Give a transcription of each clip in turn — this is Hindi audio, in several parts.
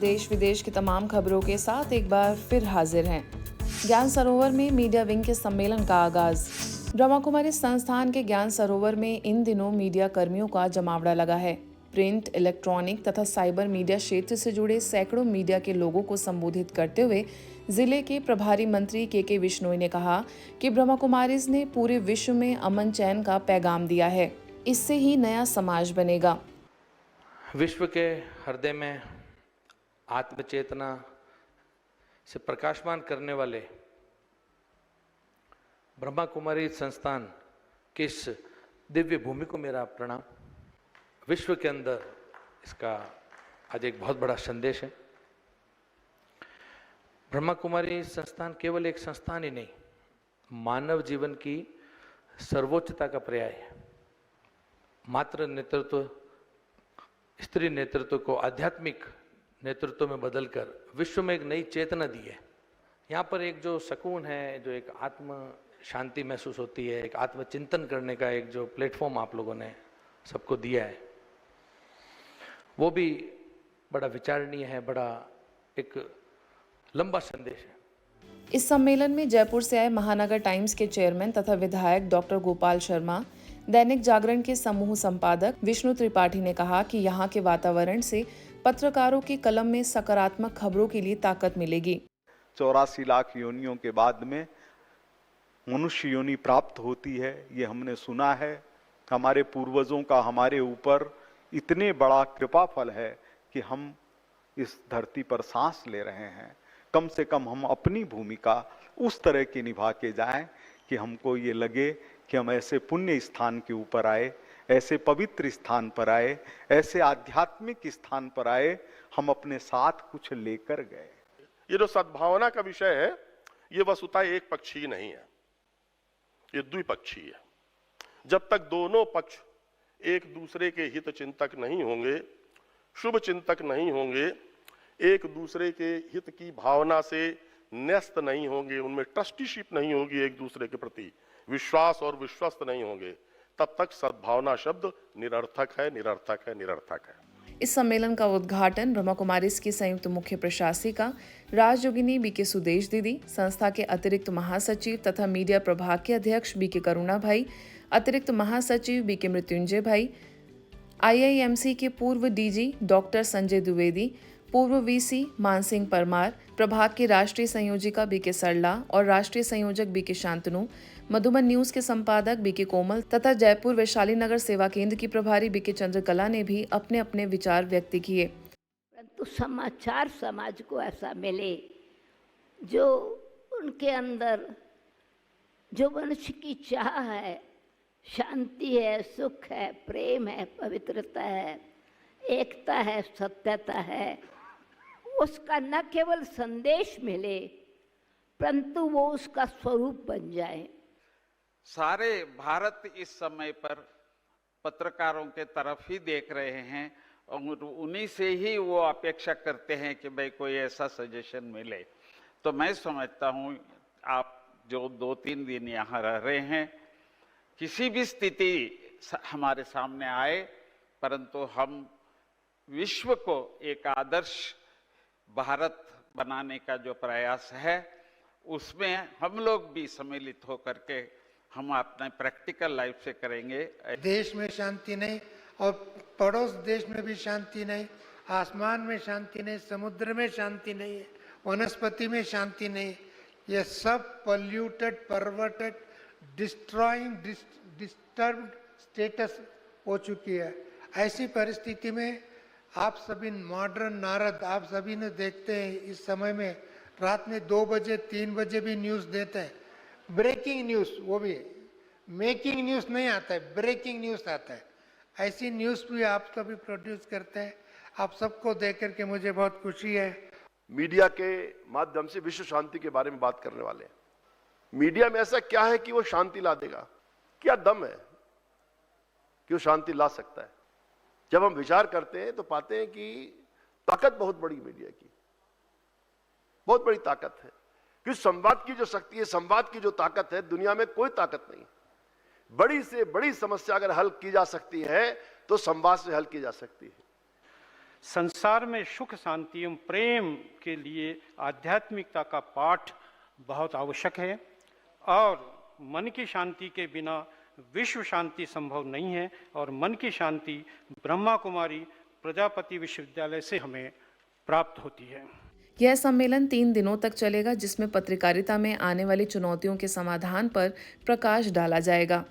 देश विदेश की तमाम खबरों के साथ एक बार फिर हाजिर हैं। ज्ञान सरोवर में मीडिया विंग के सम्मेलन का आगाज। ब्रह्मा कुमारी संस्थान के ज्ञान सरोवर में इन दिनों मीडिया कर्मियों का जमावड़ा लगा है। प्रिंट, इलेक्ट्रॉनिक तथा साइबर मीडिया क्षेत्र से जुड़े सैकड़ों मीडिया के लोगों को संबोधित करते हुए जिले के प्रभारी मंत्री के बिश्नोई ने कहा कि ब्रह्मा कुमारीज ने पूरे विश्व में अमन चैन का पैगाम दिया है। इससे ही नया समाज बनेगा। विश्व के हृदय में आत्मचेतना से प्रकाशमान करने वाले ब्रह्मा कुमारी संस्थान की इस दिव्य भूमि को मेरा प्रणाम। विश्व के अंदर इसका आज एक बहुत बड़ा संदेश है। ब्रह्मा कुमारी संस्थान केवल एक संस्थान ही नहीं, मानव जीवन की सर्वोच्चता का पर्याय है। मात्र नेतृत्व, स्त्री नेतृत्व को आध्यात्मिक नेतृत्व में बदलकर विश्व में एक नई चेतना दी है। यहाँ पर एक जो सुकून है, जो एक आत्म शांति महसूस होती है, एक आत्मचिंतन करने का एक जो प्लेटफॉर्म आप लोगों ने सबको दिया है, वो भी बड़ा विचारणीय है, बड़ा एक लंबा संदेश है। इस सम्मेलन में जयपुर से आए महानगर टाइम्स के चेयरमैन तथा विधायक डॉक्टर गोपाल शर्मा, दैनिक जागरण के समूह संपादक विष्णु त्रिपाठी ने कहा कि यहाँ के वातावरण से पत्रकारों की कलम में सकारात्मक खबरों के लिए ताकत मिलेगी। 84 लाख योनियों के बाद में मनुष्य योनि प्राप्त होती है, ये हमने सुना है। हमारे पूर्वजों का हमारे ऊपर इतने बड़ा कृपा फल है कि हम इस धरती पर सांस ले रहे हैं। कम से कम हम अपनी भूमिका उस तरह की निभा के जाएं कि हमको ये लगे कि हम ऐसे पुण्य स्थान के ऊपर आए, ऐसे पवित्र स्थान पर आए, ऐसे आध्यात्मिक स्थान पर आए, हम अपने साथ कुछ लेकर गए। ये जो सद्भावना का विषय है, ये वस्तुतः एक पक्षी नहीं है, ये द्विपक्षी है। जब तक दोनों पक्ष एक दूसरे के हित चिंतक नहीं होंगे, शुभ चिंतक नहीं होंगे, एक दूसरे के हित की भावना से न्यस्त नहीं होंगे, उनमें ट्रस्टीशिप नहीं होगी, एक दूसरे के प्रति विश्वास और विश्वस्त नहीं होंगे, तब तक सद्भावना शब्द निरर्थक है, निरर्थक है, निरर्थक है। इस सम्मेलन का उद्घाटन ब्रह्मा कुमारीज की संयुक्त मुख्य प्रशासिका राजयोगिनी बीके सुदेश दीदी, संस्था के अतिरिक्त महासचिव तथा मीडिया प्रभाग के अध्यक्ष बीके करुणा भाई, अतिरिक्त महासचिव बीके मृत्युंजय भाई, IIMC के पूर्व DG डॉक्टर संजय द्विवेदी, पूर्व VC मानसिंह परमार, प्रभाग की राष्ट्रीय संयोजिका बीके सरला और राष्ट्रीय संयोजक बीके शांतनु, मधुबन न्यूज के संपादक बीके कोमल तथा जयपुर वैशाली नगर सेवा केंद्र की प्रभारी बीके चंद्रकला ने भी अपने अपने विचार व्यक्त किए। परंतु समाचार समाज को ऐसा मिले जो उनके अंदर जो मनुष्य की चाह है, शांति है, सुख है, प्रेम है, पवित्रता है, एकता है, सत्यता है, उसका न केवल संदेश मिले परंतु वो उसका स्वरूप बन जाए। सारे भारत इस समय पर पत्रकारों के तरफ ही देख रहे हैं और उन्हीं से ही वो अपेक्षा करते हैं कि भाई कोई ऐसा सजेशन मिले। तो मैं समझता हूँ आप जो 2-3 दिन यहाँ रह रहे हैं, किसी भी स्थिति हमारे सामने आए, परंतु हम विश्व को एक आदर्श भारत बनाने का जो प्रयास है, उसमें हम लोग भी सम्मिलित होकर के हम अपने प्रैक्टिकल लाइफ से करेंगे। देश में शांति नहीं और पड़ोस देश में भी शांति नहीं, आसमान में शांति नहीं, समुद्र में शांति नहीं है, वनस्पति में शांति नहीं, ये सब polluted, perverted, destroying, disturbed status हो चुकी है। ऐसी परिस्थिति में आप सभी मॉडर्न नारद, आप सभी ने देखते हैं इस समय में रात में 2 बजे 3 बजे भी न्यूज़ देते हैं, ब्रेकिंग न्यूज़, वो भी मेकिंग न्यूज़ नहीं आता है, ब्रेकिंग न्यूज़ आता है। ऐसी न्यूज़ भी आप सभी प्रोड्यूस करते हैं। आप सबको देख करके मुझे बहुत खुशी है। मीडिया के माध्यम से विश्व शांति के बारे में बात करने वाले हैं। मीडिया में ऐसा क्या है कि वो शांति ला देगा? क्या दम है कि वो शांति ला सकता है? जब हम विचार करते हैं तो पाते हैं कि ताकत बहुत बड़ी मीडिया की, बहुत बड़ी ताकत है। कि संवाद की जो शक्ति है, संवाद की जो ताकत है, दुनिया में कोई ताकत नहीं। बड़ी से बड़ी समस्या अगर हल की जा सकती है तो संवाद से हल की जा सकती है। संसार में सुख शांति एवं प्रेम के लिए आध्यात्मिकता का पाठ बहुत आवश्यक है और मन की शांति के बिना विश्व शांति संभव नहीं है और मन की शांति ब्रह्मा कुमारी प्रजापति विश्वविद्यालय से हमें प्राप्त होती है। यह सम्मेलन 3 दिनों तक चलेगा, जिसमें पत्रकारिता में आने वाली चुनौतियों के समाधान पर प्रकाश डाला जाएगा।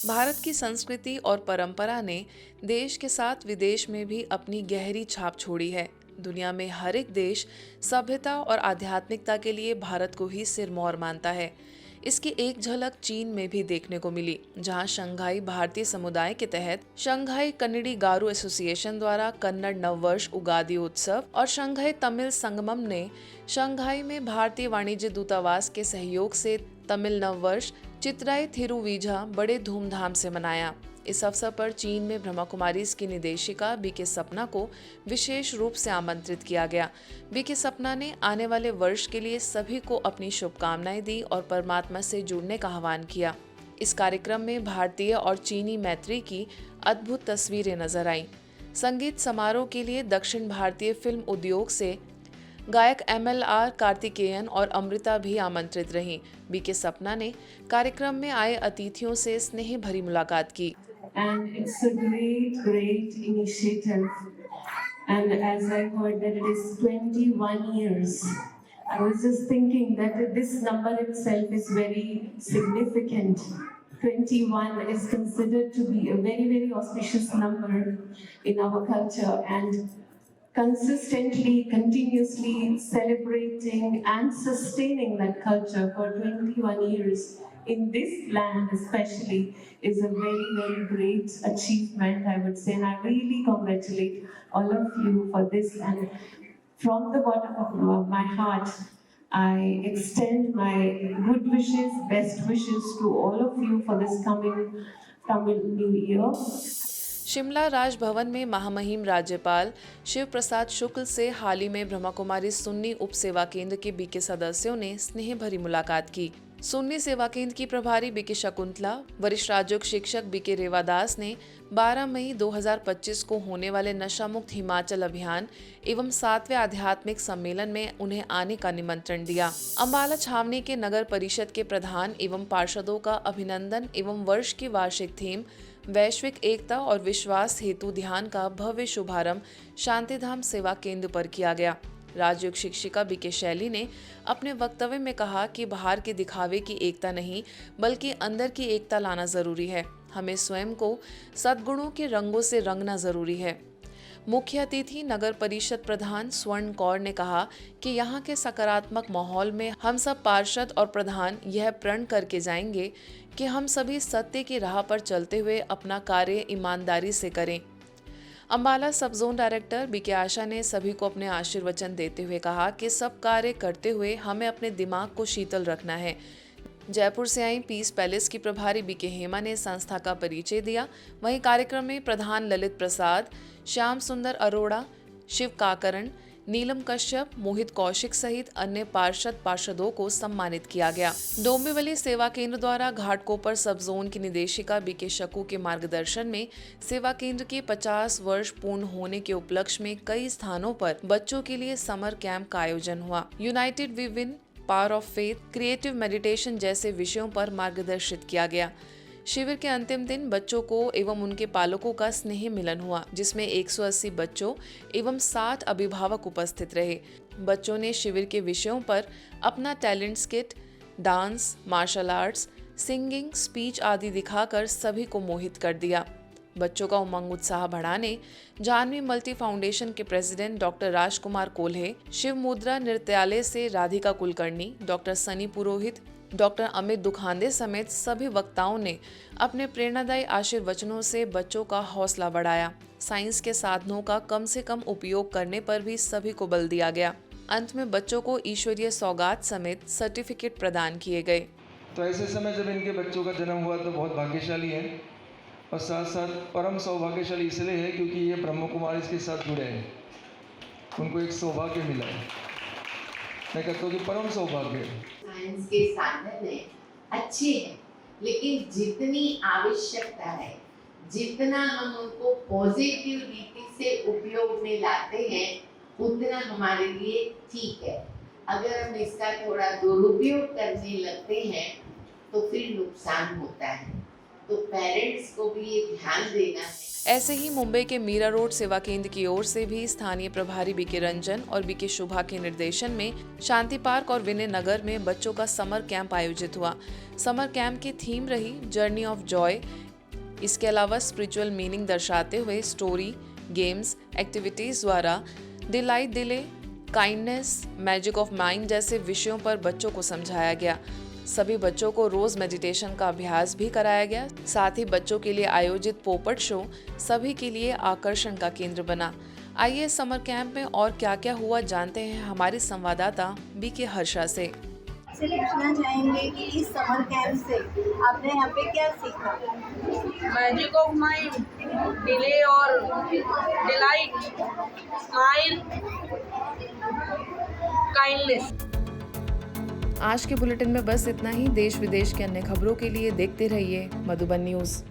भारत की संस्कृति और परंपरा ने देश के साथ विदेश में भी अपनी गहरी छाप छोड़ी है। दुनिया में हर एक देश सभ्यता और आध्यात्मिकता के लिए भारत को ही सिरमौर मानता है। इसकी एक झलक चीन में भी देखने को मिली, जहां शंघाई भारतीय समुदाय के तहत शंघाई कन्नड़ी गारू एसोसिएशन द्वारा कन्नड़ नववर्ष उगादी उत्सव और शंघाई तमिल संगमम ने शंघाई में भारतीय वाणिज्य दूतावास के सहयोग से तमिल नववर्ष चित्राई थिरुवीझा बड़े धूमधाम से मनाया। इस अवसर पर चीन में ब्रह्मा कुमारीज की निदेशिका बीके सपना को विशेष रूप से आमंत्रित किया गया। बीके सपना ने आने वाले वर्ष के लिए सभी को अपनी शुभकामनाएं दी और परमात्मा से जुड़ने का आह्वान किया। इस कार्यक्रम में भारतीय और चीनी मैत्री की अद्भुत तस्वीरें नजर आईं। संगीत समारोह के लिए दक्षिण भारतीय फिल्म उद्योग से गायक MLR कार्तिकेयन और अमृता भी आमंत्रित रहीं। बीके सपना ने कार्यक्रम में आए अतिथियों से स्नेह भरी मुलाकात की। And it's a great initiative. And as I heard that it is 21 years, I was just thinking that this number itself is very significant. 21 is considered to be a very auspicious number in our culture, and consistently, continuously celebrating and sustaining that culture for 21 years in this land especially is a very great achievement, I would say, and I really congratulate all of you for this. And from the bottom of my heart, I extend my good wishes, best wishes to all of you for this coming new year. Shimla Raj Bhavan में महामहिम राज्यपाल शिव प्रसाद शुक्ल से हाल ही में ब्रह्मा कुमारी सुन्नी उप सेवा केंद्र के बीके सदस्यों ने स्नेह भरी मुलाकात की। सुन्नी सेवा केंद्र की प्रभारी बीके शकुंतला, वरिष्ठ राजयोग शिक्षक बीके रेवादास ने 12 मई 2025 को होने वाले नशा मुक्त हिमाचल अभियान एवं 7वें आध्यात्मिक सम्मेलन में उन्हें आने का निमंत्रण दिया। अम्बाला छावनी के नगर परिषद के प्रधान एवं पार्षदों का अभिनंदन एवं वर्ष की वार्षिक थीम वैश्विक एकता और विश्वास हेतु ध्यान का भव्य शुभारंभ शांतिधाम सेवा केंद्र पर किया गया। राजयोग शिक्षिका बीके शैली ने अपने वक्तव्य में कहा कि बाहर के दिखावे की एकता नहीं, बल्कि अंदर की एकता लाना जरूरी है। हमें स्वयं को सद्गुणों के रंगों से रंगना जरूरी है। मुख्य अतिथि नगर परिषद प्रधान स्वर्ण कौर ने कहा कि यहाँ के सकारात्मक माहौल में हम सब पार्षद और प्रधान यह प्रण करके जाएंगे कि हम सभी सत्य की राह पर चलते हुए अपना कार्य ईमानदारी से करें। अम्बाला सब जोन डायरेक्टर बीके आशा ने सभी को अपने आशीर्वचन देते हुए कहा कि सब कार्य करते हुए हमें अपने दिमाग को शीतल रखना है। जयपुर से आई पीस पैलेस की प्रभारी बीके हेमा ने संस्था का परिचय दिया। वहीं कार्यक्रम में प्रधान ललित प्रसाद, श्याम सुंदर अरोड़ा, शिव काकरण, नीलम कश्यप, मोहित कौशिक सहित अन्य पार्षदों को सम्मानित किया गया। डोंबिवली सेवा केंद्र द्वारा घाटकोपर सब जोन की निदेशिका बीके शकू के मार्गदर्शन में सेवा केंद्र के 50 वर्ष पूर्ण होने के उपलक्ष्य में कई स्थानों पर बच्चों के लिए समर कैंप का आयोजन हुआ। United we win, power of faith, creative meditation जैसे विषयों पर मार्गदर्शित किया गया। शिविर के अंतिम दिन बच्चों को एवं उनके पालकों का स्नेह मिलन हुआ, जिसमें 180 बच्चों एवं 60 अभिभावक उपस्थित रहे। बच्चों ने शिविर के विषयों पर अपना talent skit, dance, martial arts, singing, speech आदि दिखाकर सभी को मोहित कर दिया। बच्चों का उमंग उत्साह बढ़ाने जानवी मल्टी फाउंडेशन के प्रेसिडेंट डॉक्टर राजकुमार कोल्हे, शिव मुद्रा नृत्यालय से राधिका कुलकर्णी, डॉक्टर सनी पुरोहित, डॉक्टर अमित दुखांदे समेत सभी वक्ताओं ने अपने प्रेरणादायी आशीर्वचनों से बच्चों का हौसला बढ़ाया। साइंस के साधनों का कम से कम उपयोग करने पर भी सभी को बल दिया गया। अंत में बच्चों को ईश्वरीय सौगात समेत सर्टिफिकेट प्रदान किए गए। तो ऐसे समय जब इनके बच्चों का जन्म हुआ तो बहुत भाग्यशाली है, और साथ साथ परम सौभाग्यशाली इसलिए है क्योंकि ये ब्रह्म कुमारी के साथ जुड़े हैं, उनको एक सौभाग्य मिला है। मैं कहता हूँ कि परम सौभाग्य है। साइंस के साधन है, अच्छे हैं, लेकिन जितनी आवश्यकता है जितना हम उनको पॉजिटिव रीति से उपयोग में लाते हैं उतना हमारे लिए ठीक है। अगर हम इसका थोड़ा दुरुपयोग करने लगते हैं तो फिर नुकसान होता है। तो पेरेंट्स को भी ये ध्यान देना है। ऐसे ही मुंबई के मीरा रोड सेवा केंद्र की ओर से भी स्थानीय प्रभारी बीके रंजन और बीके शुभा के निर्देशन में शांति पार्क और विनय नगर में बच्चों का समर कैंप आयोजित हुआ। समर कैंप की थीम रही जर्नी ऑफ जॉय। इसके अलावा स्पिरिचुअल मीनिंग दर्शाते हुए स्टोरी, गेम्स, एक्टिविटीज द्वारा डिलाइट दिले, काइंडनेस, मैजिक ऑफ माइंड जैसे विषयों पर बच्चों को समझाया गया। सभी बच्चों को रोज मेडिटेशन का अभ्यास भी कराया गया। साथ ही बच्चों के लिए आयोजित पोपट शो सभी के लिए आकर्षण का केंद्र बना। आइए समर कैंप में और क्या क्या हुआ जानते हैं हमारे संवाददाता बीके हर्षा से। पूछना चाहेंगे कि इस समर कैंप से आपने यहाँ पे क्या सीखा? मैजिक ऑफ माइंड, डिले और डिलाइट, स्माइल, काइंडनेस। आज के बुलेटिन में बस इतना ही। देश विदेश के अन्य खबरों के लिए देखते रहिए मधुबन न्यूज़।